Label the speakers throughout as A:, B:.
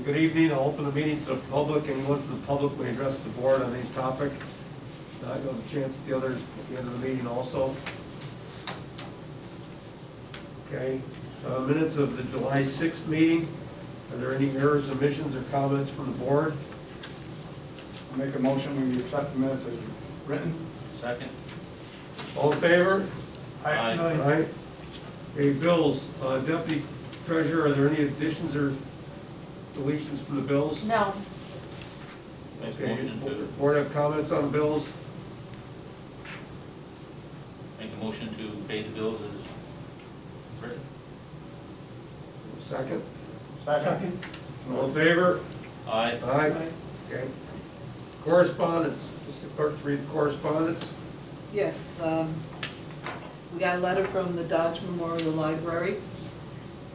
A: Good evening. I'll open the meeting to the public. Anyone from the public may address the board on any topic. You'll have a chance at the end of the meeting also. Okay. Minutes of the July 6th meeting. Are there any errors, omissions, or comments from the board?
B: I'll make a motion, we accept the minutes as written.
C: Second.
A: All in favor?
C: Aye.
A: Aye. Okay, bills. Deputy Treasurer, are there any additions or deletions from the bills?
D: No.
C: Make a
A: Okay.
C: motion to,
A: Board have comments on bills?
C: make a motion to pay the bills as written.
A: Second?
B: Second.
A: All in favor?
C: Aye.
A: Aye. Okay. Correspondence. Mr. Clerk, to read the correspondence.
D: Yes, we got a letter from the Dodge Memorial Library.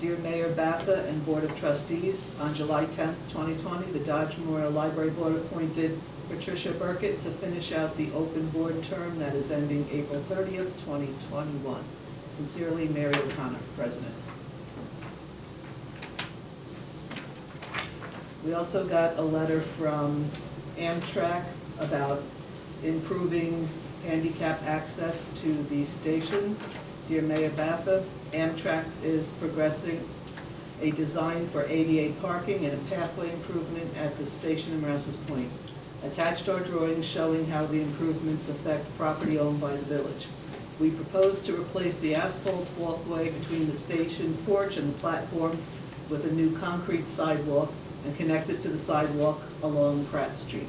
D: Dear Mayor Batha and Board of Trustees, on July 10th, 2020, the Dodge Memorial Library Board appointed Patricia Burkett to finish out the open board term that is ending April 30th, 2021. Sincerely, Mary O'Connor, President. We also got a letter from Amtrak about improving handicap access to the station. Dear Mayor Batha, Amtrak is progressing a design for ADA parking and a pathway improvement at the station in Rouses Point. Attached are drawings showing how the improvements affect property owned by the village. We propose to replace the asphalt walkway between the station porch and the platform with a new concrete sidewalk and connect it to the sidewalk along Pratt Street.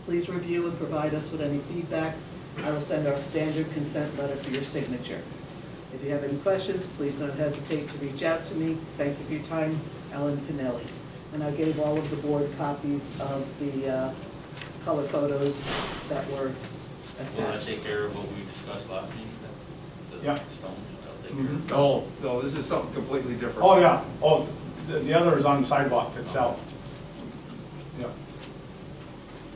D: Please review and provide us with any feedback. I will send our standard consent letter for your signature. If you have any questions, please don't hesitate to reach out to me. Thank you for your time, Ellen Pinelli. And I gave all of the board copies of the color photos that were
C: Will that
D: attached.
C: take care of what we discussed last meeting? The
B: Yeah.
C: stones, that'll take care of it.
A: No, this is something completely different.
B: Oh, yeah, oh, the other is on the sidewalk itself. Yeah.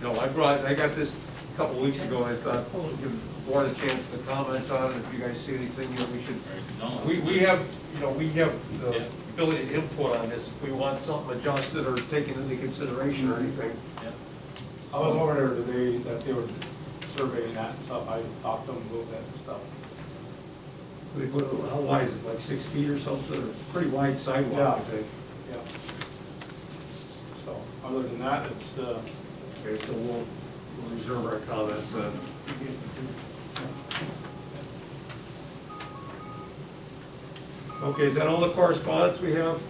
A: No, I got this a couple of weeks ago, and I thought, give the board a chance to comment on it. If you guys see anything, we should,
C: No,
A: we have, we have the
C: Yeah.
A: ability to input on this if we want something adjusted or taken into consideration or anything.
C: yeah.
B: I was over there today, that they were surveying that and stuff, I talked to them a little bit and stuff.
A: They put, how wide is it, like 6 feet or something, or pretty wide sidewalk, I think.
B: Yeah. So, other than that, it's,
A: Okay, so we'll reserve our comments then. Okay, is that all the correspondence we have?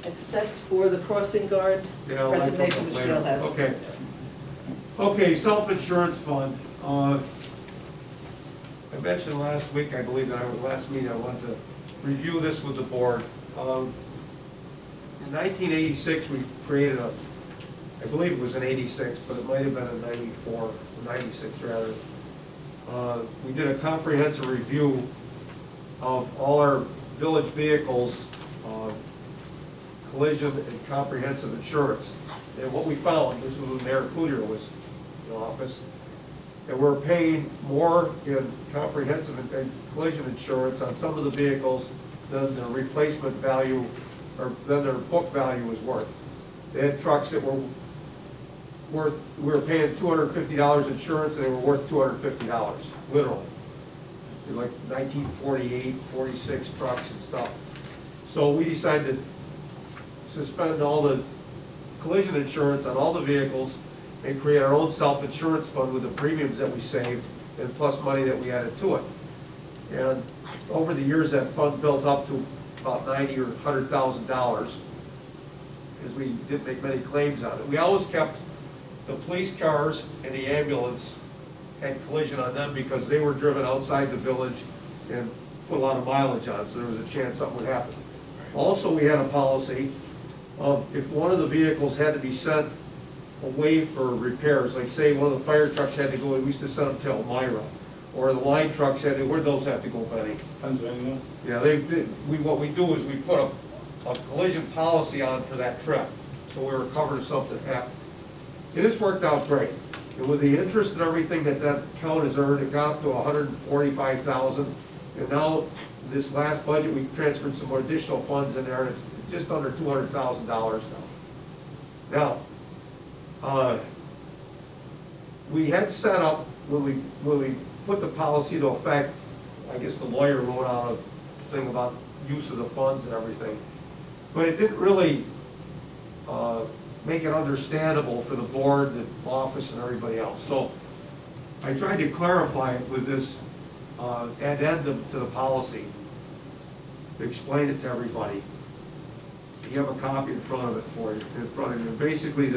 D: Except for the crossing guard
A: Yeah, I'll like
D: resignation,
A: them
D: which
A: later.
D: Jill has.
A: Okay. Okay, self-insurance fund. I mentioned last week, I believe, that last meeting, I wanted to review this with the board. In 1986, we created I believe it was in 86, but it might have been in 94, or 96 rather. We did a comprehensive review of all our village vehicles, collision and comprehensive insurance. And what we found, this was when Mayor Cloutier was in office, that we're paying more in comprehensive and collision insurance on some of the vehicles than their replacement value, or than their book value was worth. They had trucks that were worth, we were paying $250 insurance, and they were worth $250, literally. They're like 1948, 46 trucks and stuff. So we decided to suspend all the collision insurance on all the vehicles and create our own self-insurance fund with the premiums that we saved and plus money that we added to it. And over the years, that fund built up to about $90,000 or $100,000 because we didn't make many claims on it. We always kept the police cars and the ambulance had collision on them because they were driven outside the village and put a lot of mileage on, so there was a chance something would happen. Also, we had a policy of if one of the vehicles had to be sent away for repairs, like say one of the fire trucks had to go, we used to send them to Elmira, or the line trucks had to, where'd those have to go, Benny?
B: Pennsylvania.
A: Yeah, what we do is we put a collision policy on for that trip, so we were covered if something happened. It has worked out great. And with the interest and everything that account has earned, it got up to $145,000. And now, this last budget, we transferred some more additional funds in there, and it's just under $200,000 now. Now, we had set up, when we put the policy into effect, I guess the lawyer wrote out a thing about use of the funds and everything, but it didn't really make it understandable for the board, the office, and everybody else. So I tried to clarify it with this addendum to the policy, explain it to everybody. You have a copy in front of it for you, in front of you. Basically,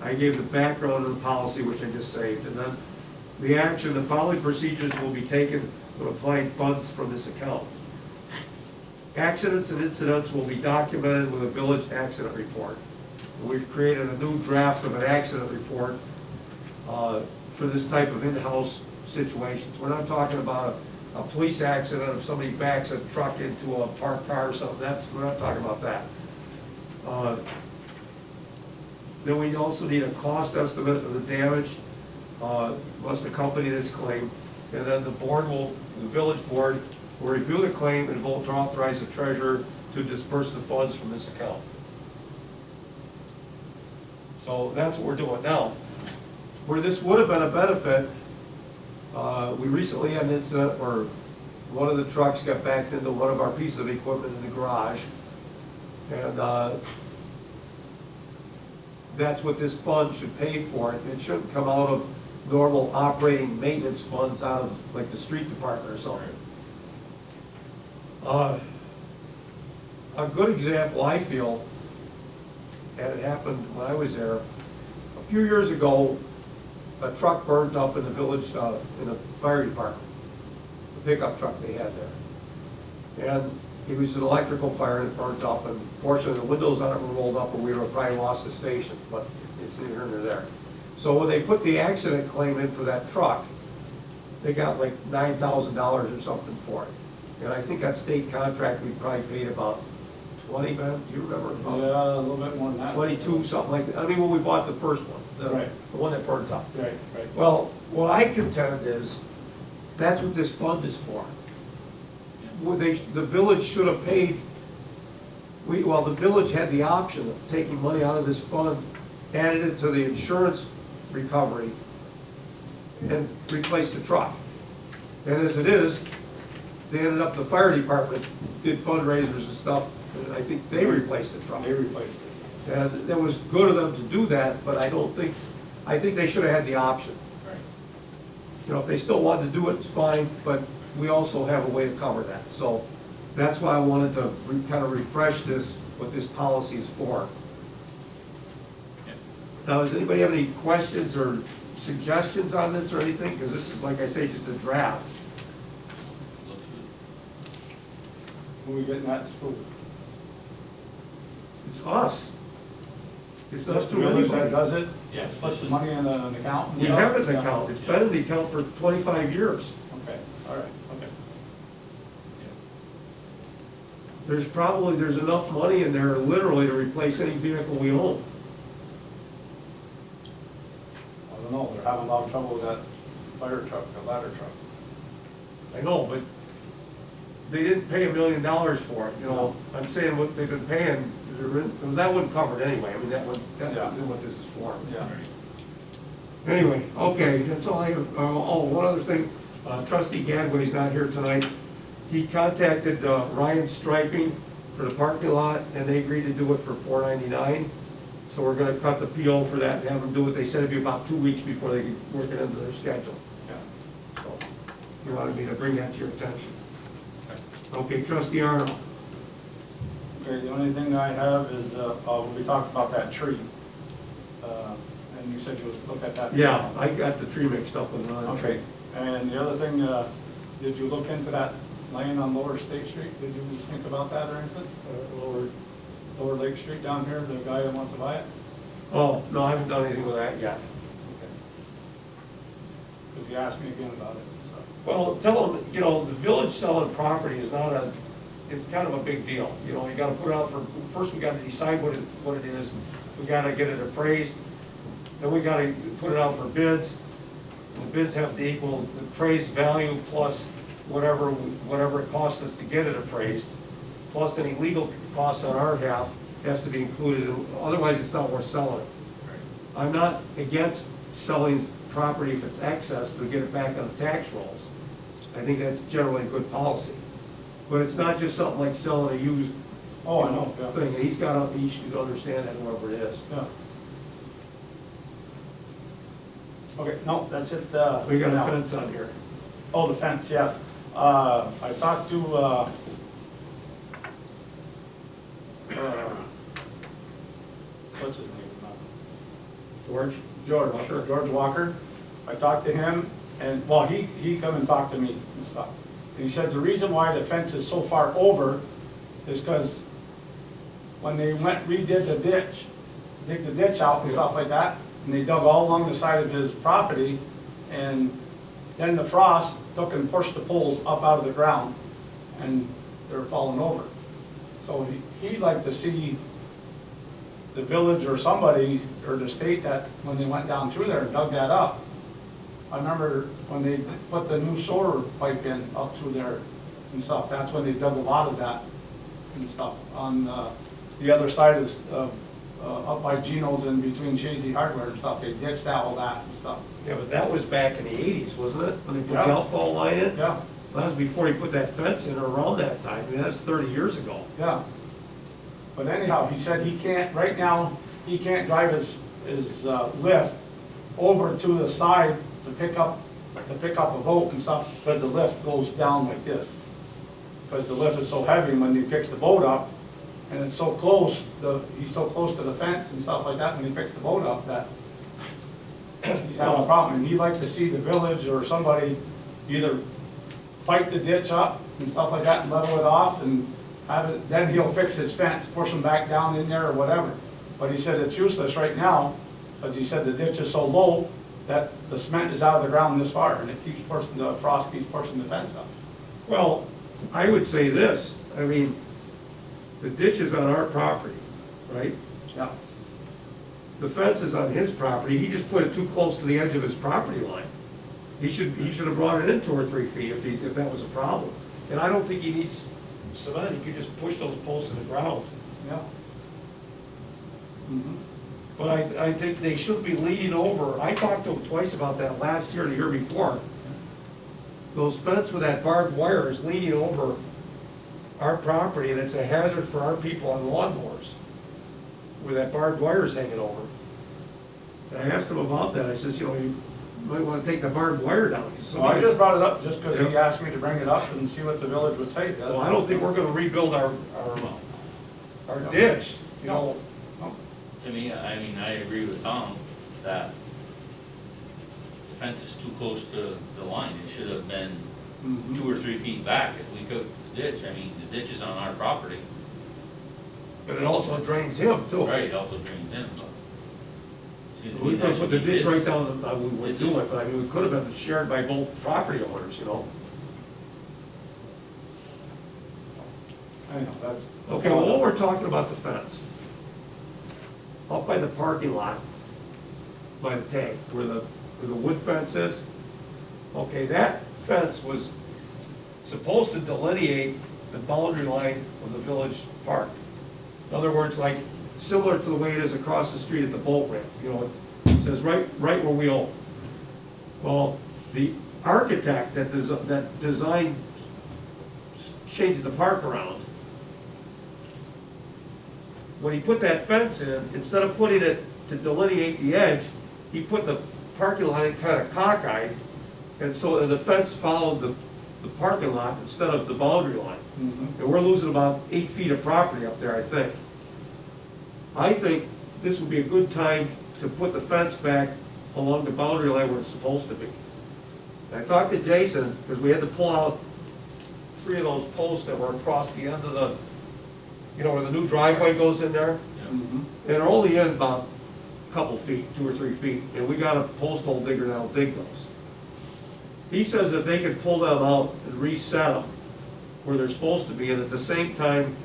A: I gave the background of the policy, which I just saved, and then the action, the following procedures will be taken when applying funds from this account. Accidents and incidents will be documented with a village accident report. We've created a new draft of an accident report for this type of in-house situations. We're not talking about a police accident if somebody backs a truck into a parked car or something. We're not talking about that. Then we also need a cost estimate of the damage, must accompany this claim. And then the village board will review the claim and vote to authorize the treasurer to disperse the funds from this account. So that's what we're doing now. Where this would have been a benefit, we recently had an incident where one of the trucks got backed into one of our pieces of equipment in the garage. And that's what this fund should pay for. It shouldn't come out of normal operating maintenance funds out of like the street department or something. A good example, I feel, and it happened when I was there, a few years ago, a truck burned up in the village, in the fire department, the pickup truck they had there. And it was an electrical fire and it burnt up, and fortunately the windows on it were rolled up, or we would have probably lost the station, but it's neither here nor there. So when they put the accident claim in for that truck, they got like $9,000 or something for it. And I think that state contract, we probably paid about 20, Ben, do you remember?
B: Yeah, a little bit more than that.
A: 22, something like that. I mean, when we bought the first one,
B: Right.
A: the one that burned up.
B: Right, right.
A: Well, what I contend is, that's what this fund is for. The village should have paid, the village had the option of taking money out of this fund, added it to the insurance recovery, and replaced the truck. And as it is, they ended up, the fire department did fundraisers and stuff, and I think they replaced the truck.
B: They replaced it.
A: And it was good of them to do that, but I think they should have had the option.
C: Right.
A: You know, if they still wanted to do it, it's fine, but we also have a way to cover that. So that's why I wanted to kind of refresh this, what this policy is for.
C: Yeah.
A: Now, does anybody have any questions or suggestions on this or anything? Because this is, like I say, just a draft.
C: Looks good.
B: Who we getting that through?
A: It's us. It's not
B: Just the
A: through
B: village that
A: anybody.
B: does it?
C: Yeah.
B: Puts the money in an account? and
A: We
B: stuff?
A: have an
B: Yeah.
A: account. It's been in the account for 25 years.
B: Okay, all right, okay.
A: There's enough money in there literally to replace any vehicle we own.
B: I don't know, they're having a lot of trouble with that fire truck, the ladder truck.
A: I know, but they didn't pay $1 million for it, you know. I'm saying what they've been paying, that wouldn't cover it anyway. I mean, that
B: Yeah.
A: isn't what this is for.
B: Yeah.
A: Anyway, okay, that's all I have. Oh, one other thing, trustee Gadway's not here tonight. He contacted Ryan Striping for the parking lot, and they agreed to do it for $4.99. So we're gonna cut the PO for that and have them do it. They said it'd be about 2 weeks before they could work it into their schedule.
B: Yeah.
A: So you wanted me to bring that to your attention. Okay, trustee Arnold.
B: Okay, the only thing I have is, when we talked about that tree, and you said you would look at that.
A: Yeah, I got the tree mixed up with another tree.
B: Okay, and the other thing, did you look into that lane on Lower State Street? Did you think about that or anything? Lower Lake Street down here, the guy that wants to buy it?
A: Oh, no, I haven't done anything with that yet.
B: Okay. Because he asked me again about it, so.
A: Well, tell them, you know, the village selling property is not it's kind of a big deal. You know, you gotta put it out first we gotta decide what it is. We gotta get it appraised. Then we gotta put it out for bids. The bids have to equal the appraised value plus whatever it costs us to get it appraised, plus any legal costs on our half. has to be included, otherwise it's not worth selling. I'm not against selling property if it's excess to get it back on the tax rolls. I think that's generally a good policy. But it's not just something like selling a used,
B: Oh, I know, yeah.
A: thing, and he should understand that, whoever it is.
B: Yeah. Okay, no, that's it.
A: We got
B: now.
A: a fence on here.
B: Oh, the fence, yes. I talked to, what's his name?
A: George?
B: George Walker. I talked to him, and, well, he come and talked to me and stuff. And he said the reason why the fence is so far over is because when they went redid the ditch, dig the ditch out and stuff like that, and they dug all along the side of his property, and then the frost took and pushed the poles up out of the ground, and they're falling over. So he'd like to see the village or somebody, or the state, that when they went down through there and dug that up. I remember when they put the new sewer pipe in up through there and stuff, that's when they dug a lot of that and stuff. On the other side of, up by Geno's and between Shazy Hardware and stuff, they ditched out all that and stuff.
A: Yeah, but that was back in the 80s, wasn't it? When they put
B: Yeah.
A: the outfall line in?
B: Yeah,
A: That was before he put that fence in, or around that time. I mean, that's 30 years ago.
B: yeah. But anyhow, he said he can't, right now, he can't drive his lift over to the side to pick up a boat and stuff, because the lift goes down like this. Because the lift is so heavy, when he picks the boat up, and it's so close, he's so close to the fence and stuff like that, when he picks the boat up, that he's having a problem. And he'd like to see the village or somebody either fight the ditch up and stuff like that and level it off and have it, then he'll fix his fence, push them back down in there or whatever. But he said it's useless right now, because he said the ditch is so low that the cement is out of the ground this far, and it keeps pushing, the frost keeps pushing the fence up.
A: Well, I would say this, I mean, the ditch is on our property, right?
B: Yeah.
A: The fence is on his property, he just put it too close to the edge of his property line. He should have brought it in 2 or 3 feet if that was a problem. And I don't think he needs cement, he could just push those posts to the ground.
B: Yeah. Mhm.
A: But I think they shouldn't be leaning over, I talked to him twice about that last year, the year before. Those fence with that barbed wire is leaning over our property, and it's a hazard for our people on lawnmowers, where that barbed wire is hanging over. And I asked him about that, I says, you know, you might wanna take the barbed wire down. He says,
B: So I just brought it up just because he asked me to bring it up and see what the village would say.
A: well, I don't think we're gonna rebuild our ditch, you know.
B: No.
C: To me, I mean, I agree with Tom that the fence is too close to the line. It should have been
B: Mhm.
C: 2 or 3 feet back if we took the ditch. I mean, the ditch is on our property.
A: But it also drains him too.
C: Right, it also drains in, but. seems to me
A: We
C: that
A: could
C: should
A: put the
C: be
A: ditch
C: his.
A: right down, we wouldn't do it, but I mean, it could have been shared by both property owners, you know?
B: Anyhow, that's.
A: Okay, well, while we're talking about the fence, up by the parking lot, by the tank, where the wood fence is, okay, that fence was supposed to delineate the boundary line of the village park. In other words, like, similar to the way it is across the street at the boat ramp, you know, it says right where we own. Well, the architect that designed changing the park around, when he put that fence in, instead of putting it to delineate the edge, he put the parking lot in kind of cockeyed, and so the fence followed the parking lot instead of the boundary line.
B: Mhm.
A: And we're losing about 8 feet of property up there, I think. I think this would be a good time to put the fence back along the boundary line where it's supposed to be. And I talked to Jason, because we had to pull out 3 of those posts that were across the end of the, you know, where the new driveway goes in there.
C: Yeah.
B: Mhm.
A: And they're only in about a couple feet, 2 or 3 feet, and we got a post hole digger that'll dig those. He says that they can pull them out and reset them where they're supposed to be, and at the same time,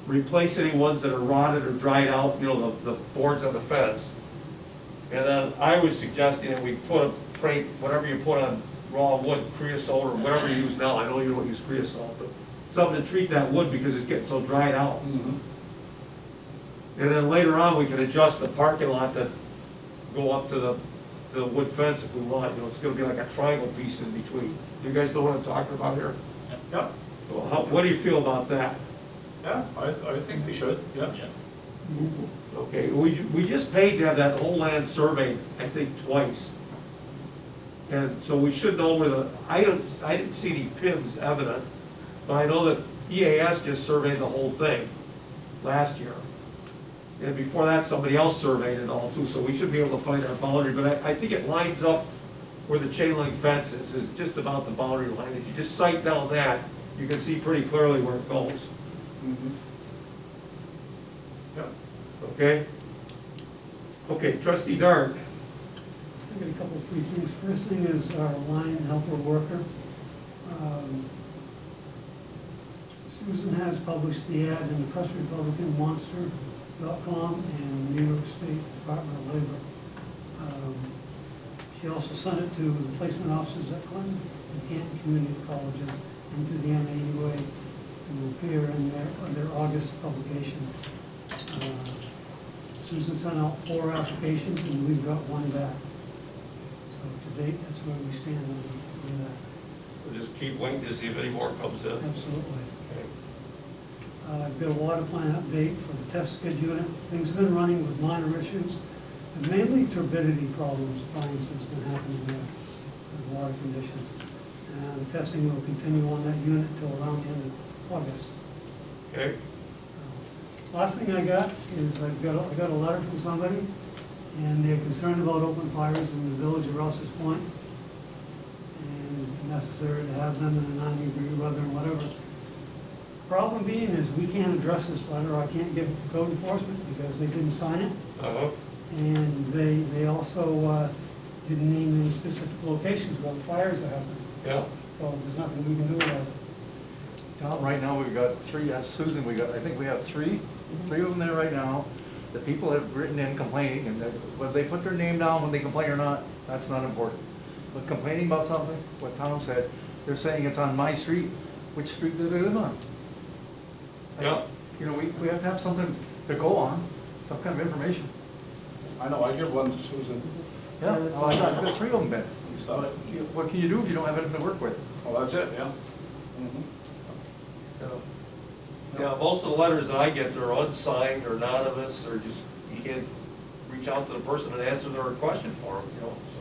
A: replace any ones that are rotted or dried out, you know, the boards on the fence. And then I was suggesting that we put whatever you put on raw wood, creosote or whatever you use now, I know you don't use creosote, but something to treat that wood because it's getting so dried out.
B: Mhm.
A: And then later on, we can adjust the parking lot to go up to the wood fence if we want, you know, it's gonna be like a triangle piece in between. You guys know what I'm talking about here?
B: Yeah,
A: Well, what do you feel about that?
B: yeah, I think we should, yeah.
C: Yeah.
A: Okay, we just paid to have that whole land surveyed, I think, twice. And so we should know where I didn't see any pins evident, but I know that EAS just surveyed the whole thing last year. And before that, somebody else surveyed it all too, so we should be able to find our boundary, but I think it lines up where the chain link fence is just about the boundary line. If you just sight down that, you can see pretty clearly where it goes,
B: Yeah.
A: okay? Okay, trustee Dart.
E: I got a couple of three things. First thing is our line helper worker. Susan has published the ad in the Press Republican, Monster.com, and New York State Department of Labor. She also sent it to the placement officers at Clinton and Canton Community Colleges and to the MAUA to appear in their August publication. Susan sent out 4 applications and we've got 1 back. So to date, that's where we stand on that.
A: We'll just keep waiting to see if any more comes in.
E: Absolutely.
A: Okay.
E: I've got a water plant update for the test skid unit. Things have been running with minor issues, and mainly turbidity problems, appliances has been happening there with water conditions. And the testing will continue on that unit till around the end of August.
A: Okay,
E: Last thing I got is I got a letter from somebody, and they're concerned about open fires in the village of Rouses Point. And is it necessary to have them in a 90-degree weather and whatever. Problem being is we can't address this letter, I can't give it to code enforcement because they didn't sign it. And they also didn't name any specific locations where the fires are happening.
A: yeah,
E: So there's nothing we can do about it.
F: Right now, we've got 3, Susan, I think we have 3 of them there right now. The people have written in complaining, and whether they put their name down when they complain or not, that's not important. But complaining about something, what Tom said, they're saying it's on my street. Which street do they live on?
A: yeah.
F: You know, we have to have something to go on, some kind of information.
B: I know, I give one to Susan.
F: Yeah, well, I've got 3 of them, Ben.
B: You saw it?
F: What can you do if you don't have anything to work with?
B: Well, that's it, yeah.
A: Yeah, most of the letters that I get, they're unsigned or anonymous, or just, you can't reach out to the person and answer their question for them, you know, so.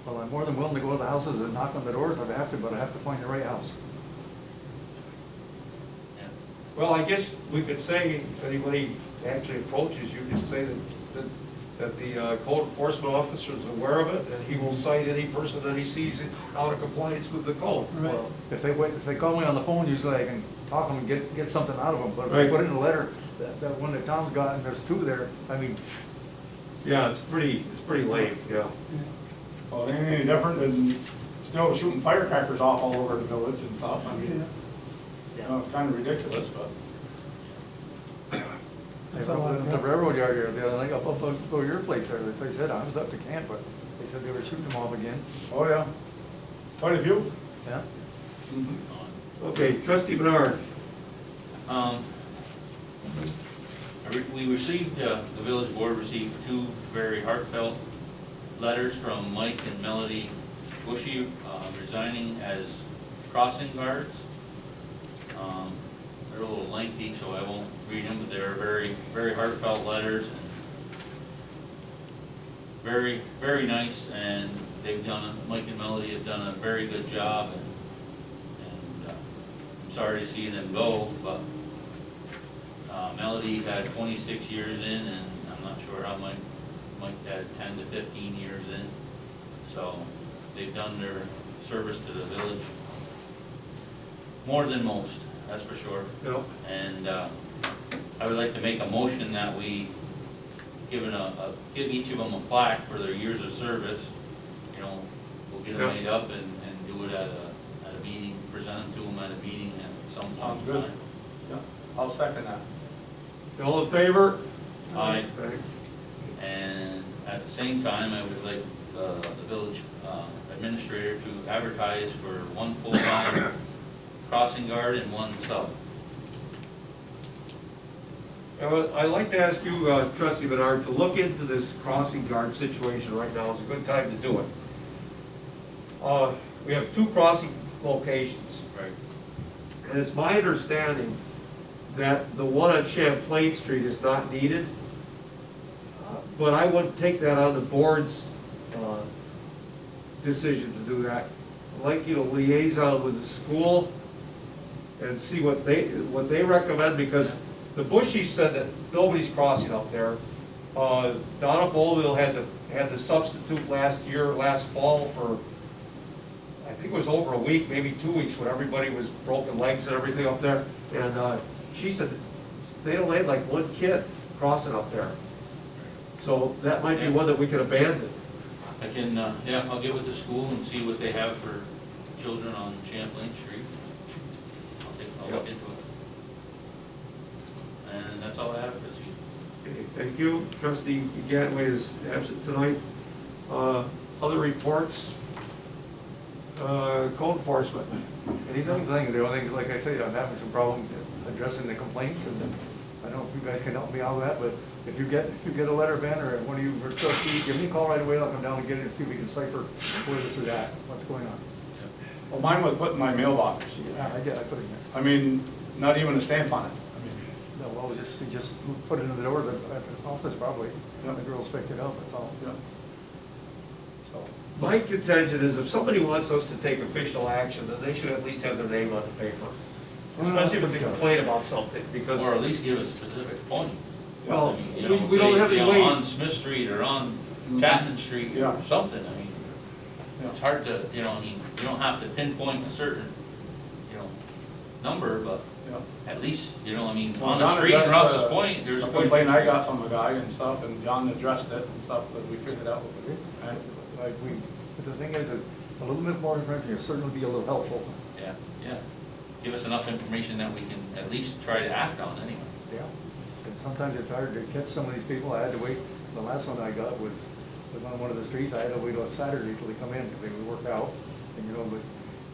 F: Well, I'm more than willing to go to the houses and knock on the doors if I have to, but I have to find the right house.
C: Yeah.
A: Well, I guess we could say, if anybody actually approaches you, just say that the code enforcement officer is aware of it, and he will cite any person that he sees out of compliance with the code.
E: Right.
F: Well, if they call me on the phone, usually I can talk to them and get something out of them, but if
A: Right.
F: I put it in a letter, that one that Tom's got, and there's 2 there, I mean,
A: Yeah, it's pretty lame, yeah.
B: Well, it ain't any different than still shooting firecrackers off all over the village and stuff. I mean, you know, it's kind of ridiculous, but.
F: they
E: That's
F: were
E: all I've
F: up at the
E: got.
F: railroad yard here, the other night, up your place there, they said, I was up to camp, but they said they were shooting them off again.
B: Oh, yeah. Quite a few.
F: Yeah?
A: Okay, trustee Bernard.
C: We received, the village board received 2 very heartfelt letters from Mike and Melody Bushy resigning as crossing guards. They're a little lengthy, so I won't read them, but they're very, very heartfelt letters. And very, very nice, and Mike and Melody have done a very good job, and I'm sorry to see them go, but Melody had 26 years in, and I'm not sure how Mike had 10 to 15 years in. So they've done their service to the village more than most, that's for sure.
A: Yep.
C: And I would like to make a motion that we give each of them a plaque for their years of service. You know, we'll get them
A: Yep.
C: made up and do it at a meeting, present them to them at a meeting at some point
B: Sounds
C: in
B: good.
C: time.
B: Yeah, I'll second that.
A: All in favor?
C: Aye.
A: Okay.
C: And at the same time, I would like the village administrator to advertise for 1 full-time crossing guard and 1 sub.
A: I'd like to ask you, trustee Bernard, to look into this crossing guard situation right now. It's a good time to do it. We have 2 crossing locations,
C: Right.
A: and it's my understanding that the one on Champlain Street is not needed. But I would take that on the board's decision to do that. I'd like you to liaison with the school and see what they recommend, because the Bushies said that nobody's crossing up there. Donna Bolville had to substitute last fall for, I think it was over a week, maybe 2 weeks, when everybody was broken legs and everything up there. And she said they only had like 1 kid crossing up there. So that might be one that we could abandon.
C: I can, yeah, I'll get with the school and see what they have for children on Champlain Street. I'll look into it. And that's all I have this week.
A: Okay, thank you. Trustee Gatway is absent tonight. Other reports? Code enforcement. Anything?
F: The only thing, like I say, I'm having some problem addressing the complaints, and I don't know if you guys can help me out with that, but if you get a letter, Ben, or one of you or trustees, give me a call right away. I'll come down and get it and see if we can decipher where this is at, what's going on.
B: Well, mine was put in my mailbox.
F: Yeah, I put it in there.
B: I mean, not even a stamp on it. I mean,
F: No, well, just put it in the door of the office probably.
B: Yeah.
F: The girls picked it up, that's all.
B: yeah.
F: So,
A: My contention is if somebody wants us to take official action, then they should at least have their name on the paper. Especially if it's a complaint about something, because,
C: Or at least give a specific point.
A: well,
C: I mean, you know,
A: we don't
C: say,
A: have any
C: you know,
A: way.
C: on Smith Street or on Chapman Street or
B: Yeah.
C: something, I mean,
B: Yeah.
C: it's hard to, you know, I mean, you don't have to pinpoint a certain, you know, number, but
B: Yeah.
C: at least, you know, I mean,
B: Well,
C: on the
B: John
C: street in
B: addressed
C: Rouse's
B: the-
C: Point, there's
B: a
C: quite a few
B: complaint I got
C: streets.
B: from a guy and stuff, and John addressed it and stuff, but we figured out what we did.
F: like but the thing is a little bit more information will certainly be a little helpful.
C: Yeah, yeah. Give us enough information that we can at least try to act on anyway.
F: Yeah. And sometimes it's hard to catch some of these people. I had to wait, the last one I got was on one of the streets. I had to wait till Saturday till they come in, because they would work out. And you know, but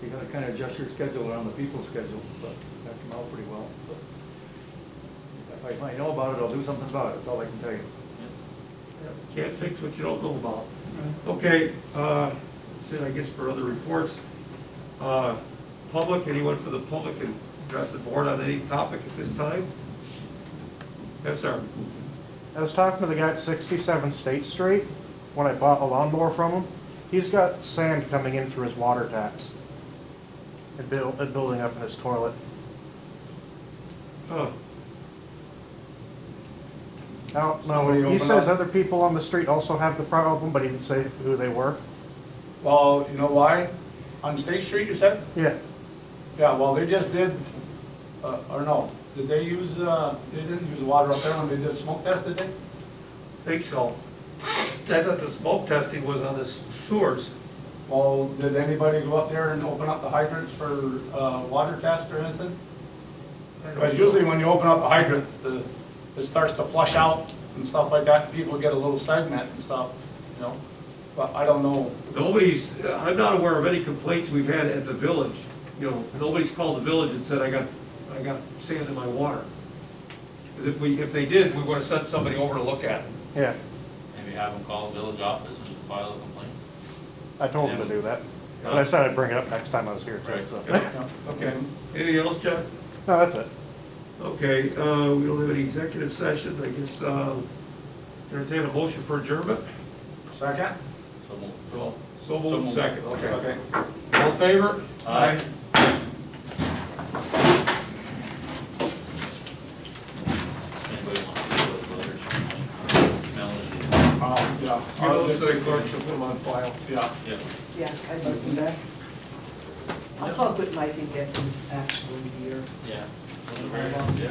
F: you gotta kind of adjust your schedule around the people's schedule, but that came out pretty well. But if I know about it, I'll do something about it. That's all I can tell you.
A: Can't fix what you don't know about. Okay, that's it, I guess, for other reports. Public, anyone for the public can address the board on any topic at this time? Yes, sir.
G: I was talking to the guy at 67 State Street when I bought a lawnmower from him. He's got sand coming in through his water taps and building up in his toilet.
A: Oh,
G: I don't
B: Somebody
G: know, he
B: open
G: says
B: up.
G: other people on the street also have the problem, but he didn't say who they were.
B: Well, you know why? On State Street, you said?
G: Yeah,
B: Yeah, well, they just did, or no, did they use, they didn't use water up there when they did smoke test, did they?
A: think so. I thought the smoke testing was on the sewers.
B: Well, did anybody go up there and open up the hydrants for, water test or anything?
A: I don't
B: Because
A: know.
B: usually when you open up a hydrant, it starts to flush out and stuff like that, and people get a little segment and stuff, you know? But I don't know.
A: Nobody's, I'm not aware of any complaints we've had at the village. You know, nobody's called the village and said, I got sand in my water. Because if they did, we would have sent somebody over to look at it.
G: yeah,
C: Maybe have them call the village office and file a complaint.
G: I told him to do that. But I said I'd bring it up next time I was here too,
C: Right.
G: so.
A: Okay. Anything else, Jeff?
G: No, that's it.
A: Okay, we don't have any executive session. I guess, entertain a motion for adjournment.
B: Second?
C: So, well,
A: So moved,
C: moved.
A: second. Okay.
B: Okay.
A: All in favor?
C: Aye. Anybody want to do those letters? Melanie?
B: Yeah.
A: Give those to the clerk, she'll put them on file.
B: Yeah.
C: Yeah.
D: Yeah, I'd like them back. I'll talk with Mike and get these actually here.
C: Yeah. Yeah.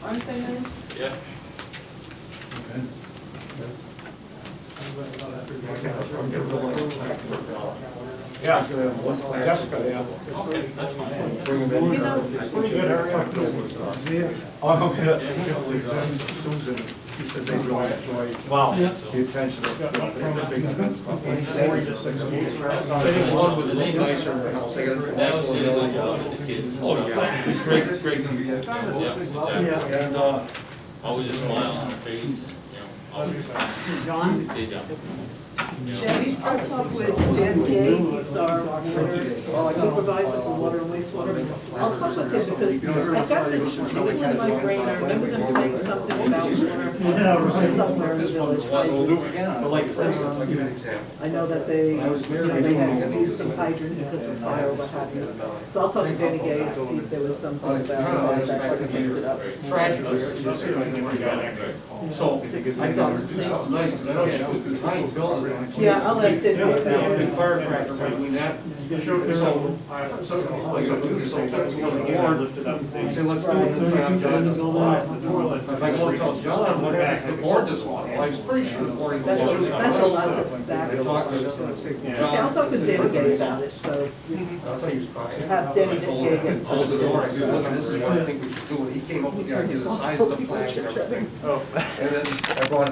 D: Aren't they nice?
C: Yeah.
B: Yeah. Jessica, yeah.
C: Okay, that's fine.
D: You know,
B: Pretty good area. Oh, okay.
A: Susan, she said they really enjoyed
B: Wow.
A: the attention of the big event stuff. I
G: 40 to 60.
A: think one would look nicer in the house. They got
C: That was a good job with the kids. and
A: Oh,
C: stuff.
A: yeah.
C: It's great, it's great to be. Yeah, exactly.
A: And,
C: always a smile on her face, and, you know, always.
E: John?
C: Hey, John. You know,
D: Jenny, I'll talk with Dan Gay, he's our water supervisor for water and wastewater. I'll talk with him because I've got this tickle in my brain, I remember them saying something about water somewhere in the village.
A: But like, for instance, I'll give you an example.
D: I know that they, you know, they had used some hydrant because of fire or what have you. So I'll talk to Danny Gay to see if there was something about that that could have picked it up.
A: Tragically, so I thought to do something nice, because I know she was behind building.
D: Yeah, I'll ask Danny Gay about
A: Big
D: it.
A: firecracker between that. So, how are you gonna do this? Sometimes we go to the board and say, let's do it, and then John doesn't want it. If I go and tell John, what happens, the board doesn't want it, well, I was pretty sure the board.
D: That's a lot to back.
A: I talked to
D: Okay,
A: John.
D: I'll talk to Danny Gay about it, so
A: I'll tell you, he was crying.
D: have Danny Gay get in touch
A: Close the
D: with
A: door, I
D: him.
A: said, look, this is what I think we should do, and he came up with the idea, the size of the flag and everything. And then I brought it